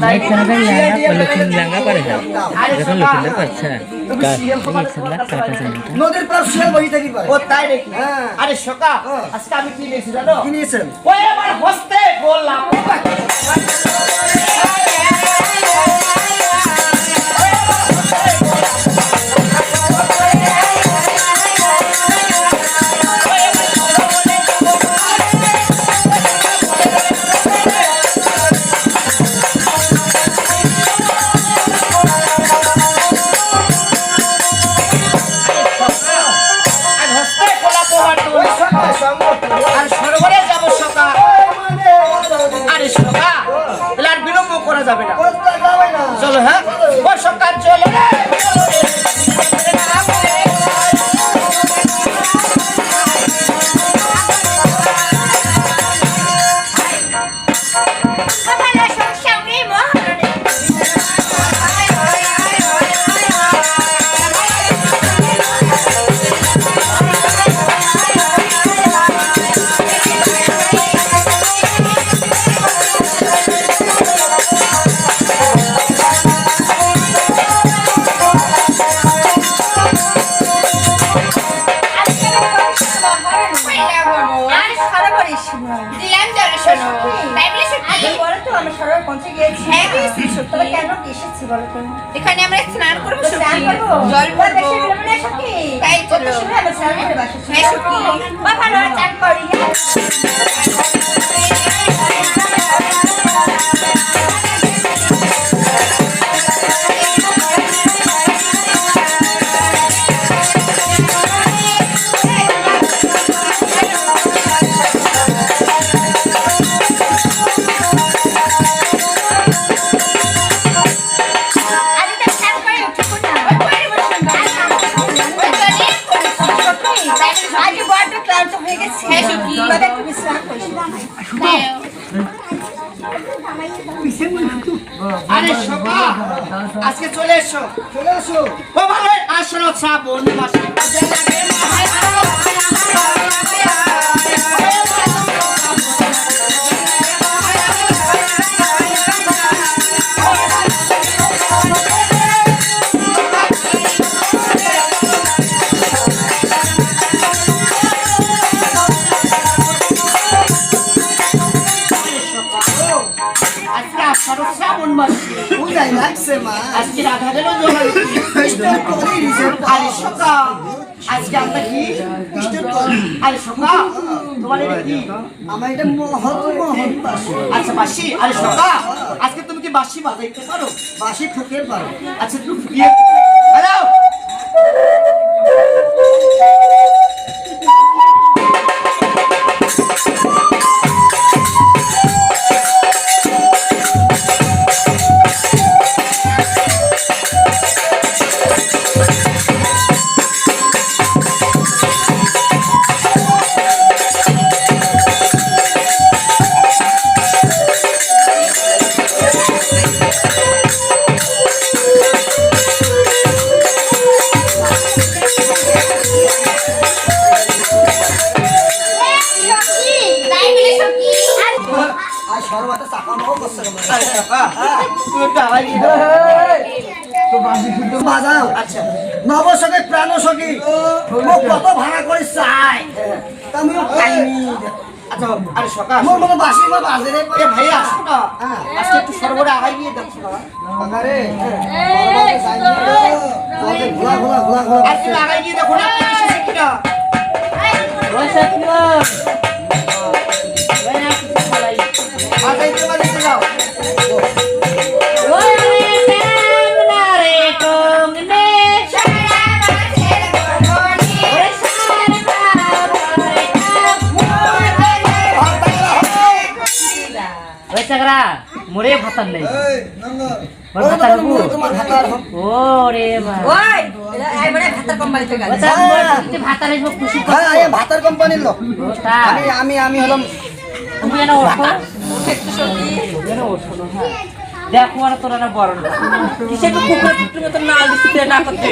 Night খানাটা Lakshmi লাঙ্গা পারে যাও যখন লক্ষ্মীদের পাচ্ছে নদীর প্রায় শিয়াল বহি থাকি পারে ও তাই নাকি আরে সকা আজকে আমি কি নিয়েছি জানো কি নিয়েছেন ওই আমার হস্তে বললাম আর সরোবরে যাবো সকা আরে সকা আর বিলম্ব করা যাবে না চলো হ্যাঁ ও সকা চলো এখানে আমরা স্নান করবো জল ভরবো তাই চলো ভালো চান করি আরে সকা আজকে চলে এসো ও ভালো আসলো শ্রাবণ মাসে শ্রাবণ মাসে বুঝাই লাগছে মা আজকে রাধা গেল আরে সকা আজকে আমরা কি আরে সকা তোমার এটা কি আমার এটা মহৎ বাসি আচ্ছা বাসি আরে সকা আজকে তুমি কি বাসি বাজাইতে পারো বাসি ঠুকের পারো আচ্ছা তুমি ফুকিয়ে হ্যালো নবসখী প্রাণ সখী মোক কত ভাড়া করে চাই আমিও পাইনি আচ্ছা আরে সকা মোর মনে বাসি মা বাজে রে এ ভাই আসো না আজকে একটু সরবরে আগাই গিয়ে দেখো না বাগারে ঘোলা ঘোলা ঘোলা ঘোলা আজকে আগাই গিয়ে দেখো না কিসে কিনা আগাইতে বাজাইতে যাও মোরে ভাতার নেই ভাতার কোম্পানির লোক আমি হলাম দেখো আর তোরা না বড় না কিসে তো কুকুরের টুকরো মতো নাল দিতে না করতে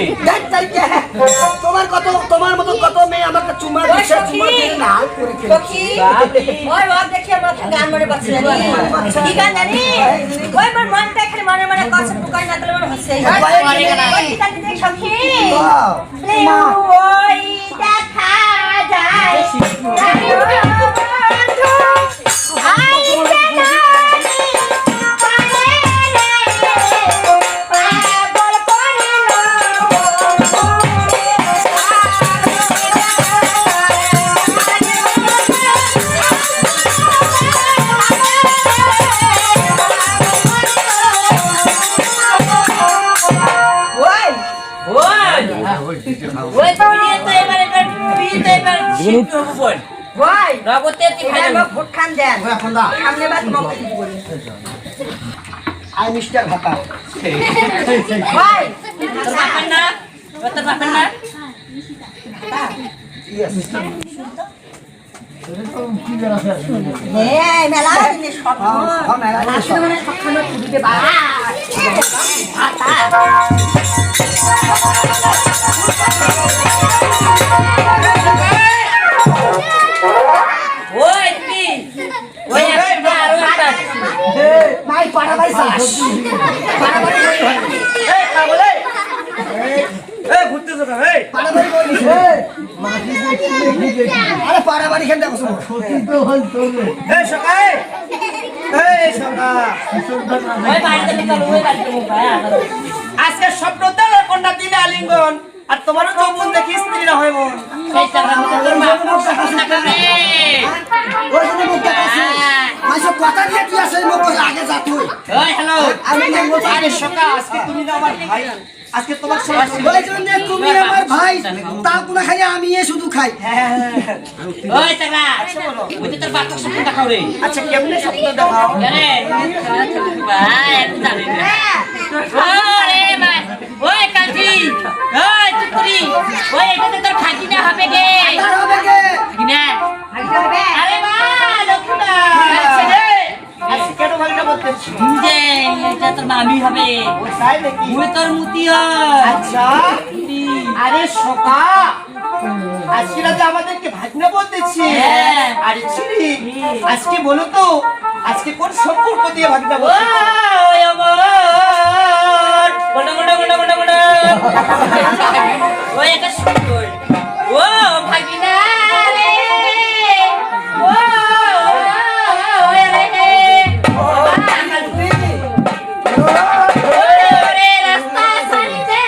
তোমার মতো কত মেয়ে আমাকে চুমা দিচ্ছে চুমা দিয়ে লাল করে সখী ওই বাপ দেখি আমার গান মনে পাচ্ছে না কি গান জানি ওই আমার মনটা খালি মনে মনে কষ্ট টুকাই না তাহলে মনে হচ্ছে ওই কি গান দেখ সখী ওই দেখা যায় ওই তুই তো এবারে শিখতে হবে বল ওই নগদে তুই খাই আমার ভোট খান দেন সামনে বাদ মকে বলি আই মিস্টার ভাতা ওই তোর বাপের না তোর বাপের না এই মেলা দিনে সব মেলা দিনে সব। মানে সবখানে দিতে বাবা ওই তুই ওই একটা আর একটা মাই পাড়াবাড়ি চাস পাড়াবাড়ি এই কা বলে এই ঘুরতে যাও এই পাড়াবাড়ি বলিস আরে পাড়াবাড়ি খেলতে বসো এই সকাই এই সকা ওই বাড়িতে নিকাল ওই বাড়িতে মুখায় আজকে স্বপ্ন দেওয়া কন্যা দিলে আলিঙ্গন আর তোমারও যৌবন দেখি স্ত্রীরা হয় মন সেই টাকা মতো তোর মা টাকা নে ওই জন্য মুখ দেখাচ্ছি মাসে কথা দিয়ে তুই আসে মুখ আগে যা তুই ওই হ্যালো আমি আরে সকা আজকে তুমি না আমার ভাই আজকে তোমার সঙ্গে ওই জন্য তুমি আমার ভাই তা কোনা খালি আমি শুধু খাই ওই টাকা ওই তো তোর বাপের সাথে দেখা রে আচ্ছা কেমনে স্বপ্ন দেখাও আরে ভাই একটু জানি না ওরে মা ওই কাকি ওই তুই ওই এটাতে তোর খাকি না হবে গে তার হবে কে কিনা আরে মা লক্ষ্মীটা আজকে কেন ভাইটা বলতেছি যে এটা তোর মামি হবে তাই নাকি ওই তোর মুতি হয় আচ্ছা আরে সকা আজকে রাতে আমাদেরকে ভাগনা বলতেছি হ্যাঁ। আরে ছিরি আজকে বলো তো আজকে কোন সম্পর্ক দিয়ে ভাগনা বলতে ওই আমার গোটা গোটা গোটা গোটা গোটা ওই এটা সুন্দর ও ভাগিনা রে ও ওই রে ওরে রাস্তা সারিতে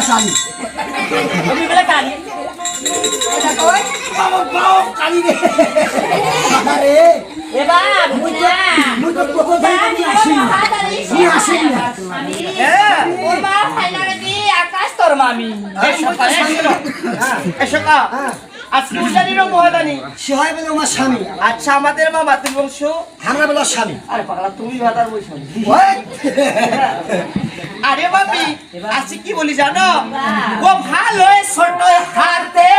কালি তুমি বলে কালি বাবা বাবা কালি রে আরে এবার বুঝা মুই তো কত দিন নিয়ে আসি না হ্যাঁ ওর মা ফাইনালে দি আকাশ তোর মামি এসকা আজকে উজানিরও মহাদানি সে হয় বলে আমার স্বামী আচ্ছা আমাদের মা মাতৃবংশ আমরা বলে স্বামী আরে পাগলা তুমি ভাতার বই স্বামী ওই আরে বাপি আজকে কি বলি জানো গো ভালো ছোট হাতে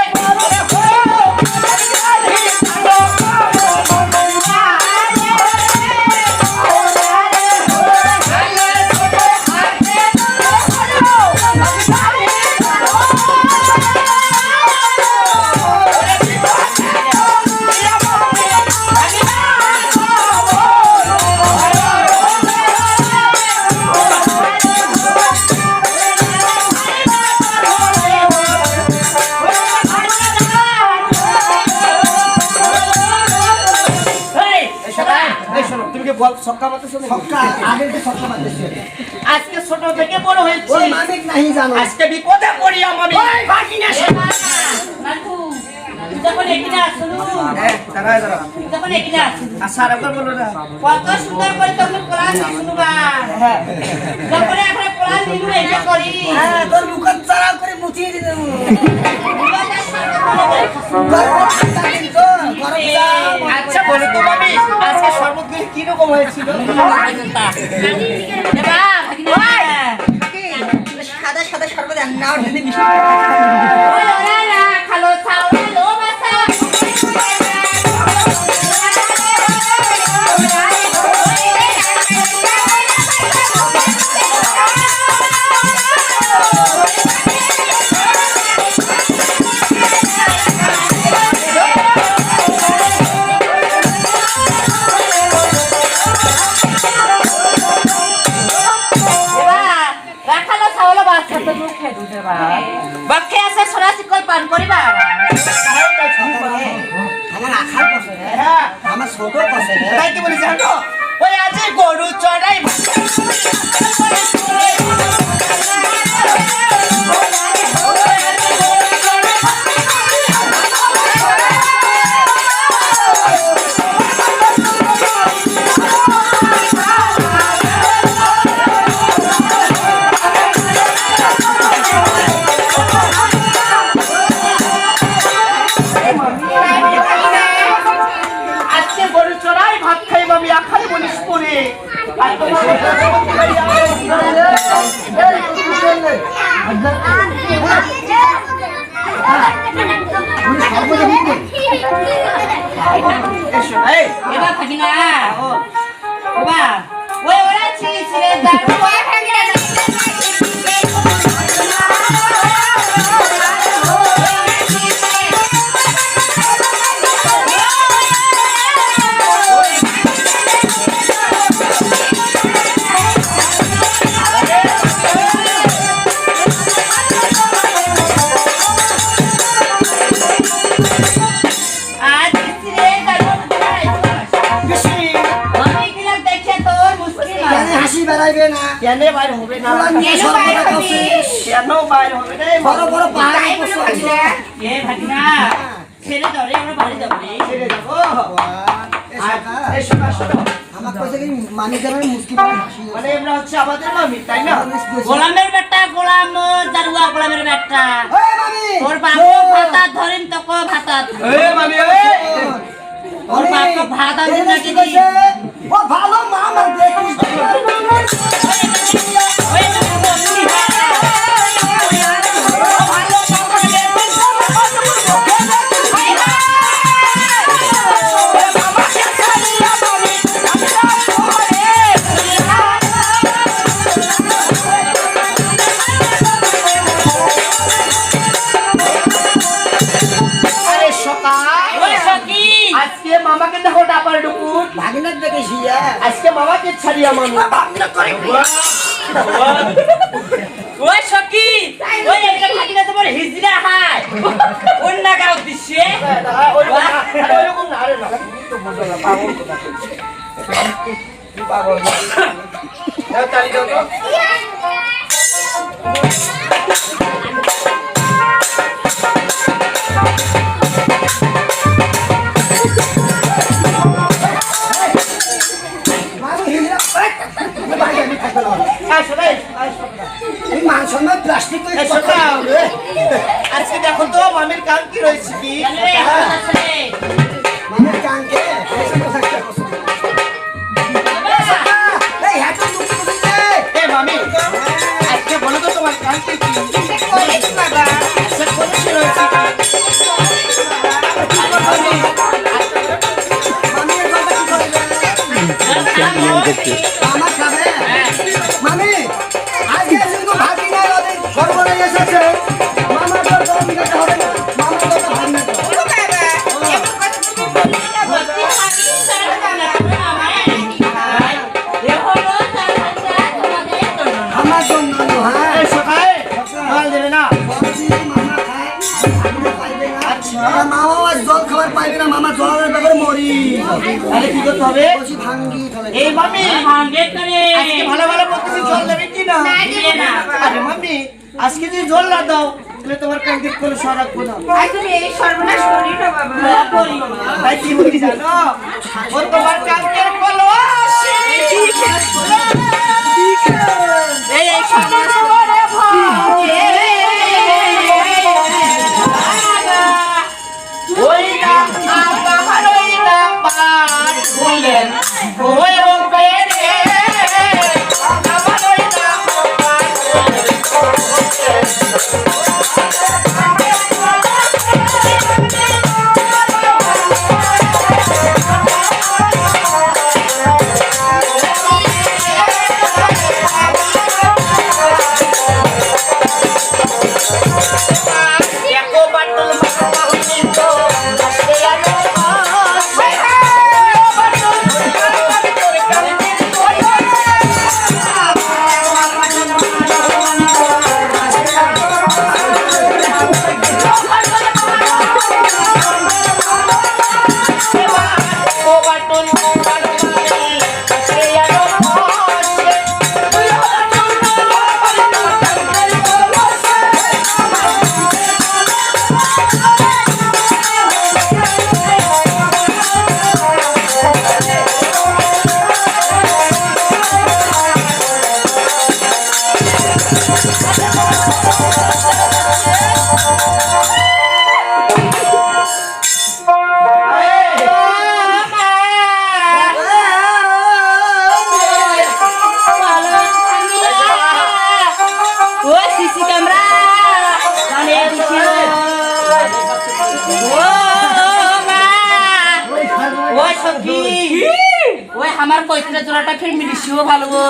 ছক্কা মারতেছো নাকি? ছক্কা আগের যে ছক্কা মারতেছে আজকে ছোট থেকে বড় হয়েছি, ওই মালিক নাহি জানো আজকে বিপদে পড়ি আমি। ভাগিনা নানকু যখন এখানে আসলু দাঁড়ায় দাঁড়া। যখন এখানে আসলু আচ্ছা আর একবার বলো না। কত সুন্দর করে তোকে কোরআন শুনবা যখন এখন কোরআন দিলু এটা করি হ্যাঁ তোর মুখত চারা করে মুছিয়ে দিতে আচ্ছা বলো তো মামি, আজকে শরবত গুলি কি রকম হয়েছিল? সাদা সাদা সর্বদা নাও ঢেলে মিশে খালো ছাওড়া লো বাসা বাক্যে আছে সরাসরি কল পান করিবা আমার আখার পছন্দ হ্যাঁ, আমার ছোট পছন্দ তাই কি বলি জানো? ওই আজ গরু চড়াই আজকে গরু চড়াই ভাত খাইব আমি আখাই বলিস করে। আর তোমার এসো, এই, এবার থাকি না বাবা ওই ওরা ছিড়ে ছিড়ে দাঁড়ো ওই থাকি না আজ ছিড়ে দাঁড়ো বেশি আমি কিলা দেখে তোর মুশকিল কেন হাসি বেড়াইবে না কেন বাইর হবে না? ওরা নিয়ে কেন সর্বদা বাইরে খাচ্ছে। কেন বাইর হবে না? বড় বড় পাহাড় পছন্দ এ ভাগিনা ছেড়ে দাও রে আমরা বাড়ি যাবো রে ছেড়ে যাবো। এসো এসো না, শোনো। আমার কাছে কি মানিকের মুশকিল হাসি মানে এমরা হচ্ছে আমাদের মামি, তাই না? গোলামের বেটা গোলাম জারুয়া গোলামের বেটা ওই মামি ওর বাপ ভাতা ধরেন তোকে ভাতা এই মামি, এই। ওর বাপ ভাতা দিন না কি ও ভালো মা আমার দেখিস ওই তো বলছি আরে সকাল, ওই সখী আজকে মামাকে দেখো ডাপার ডুকুর। ভাগিনার দেখেছি আজকে মামাকে ছাড়িয়া মানুষ ওই সখী ওই একটা ভাগিনা তোমার হিজরা হায় অন্য গাঁও দিচ্ছে ওইরকম না, আরে না, তো বুঝো না, পাগল কোথা থেকে। কি পাগল না? দাও, তালি দাও তো। মামি হিজরা ভাই আমি থাকতে না আসো রে, আসো। এই মাংস না প্লাস্টিক করে এসো না। আজকে দেখো তো মামির কাম কি রয়েছে কি? মামির কানকে এসে কথা একটা কথা এই হাতে মুখ মুছে এ মামি, আজকে বলো তো তোমার কাম কি কি? আচ্ছা, কোন সে রয়েছে কি? মামি, মামি এর কথা কি করবে মামা খাবে মামি আজকে শুধু ভাগিনা ওদের সর্বনাশ এসেছে মামা তো দম দিতে হবে না মামা তো ভাগ না আমার জন্য হ্যাঁ এই সকালে মাল দেবে না? মামা খায় ভাগিনা পাইবে না আচ্ছা। মামা আজ জল খাবার পাইবে না মামা জলের ব্যাপারে মরি তাহলে কি করতে হবে বসি ভাঙ্গি তাহলে এই মামি ভাঙ্গে করে আজকে ভালো ভালো বলতেছি জল দেবে কি না দিবে না। আরে মামি আজকে যদি জল না দাও তাহলে তোমার ক্যান্টিন করে সর রাখবো না তুমি এই সর্বনাশ করি না বাবা ভাই কি বলি জানো ও তোমার কালকের কলস এই সমাজ ওই না আমার ওই না পার বলেন ওই রবে রে আমার ওই না পার एको বাটুল মাথা হইতো আসে আলো আসে বাটুল মাথা তোরে কানে ও বাটুল আসে আলো আসে তুই ও সিসি ক্যামেরা মানে ও মা ওই সখী ওই আমার পয়ত্রা জোড়াটা ফের মিলিছিও ভালো গো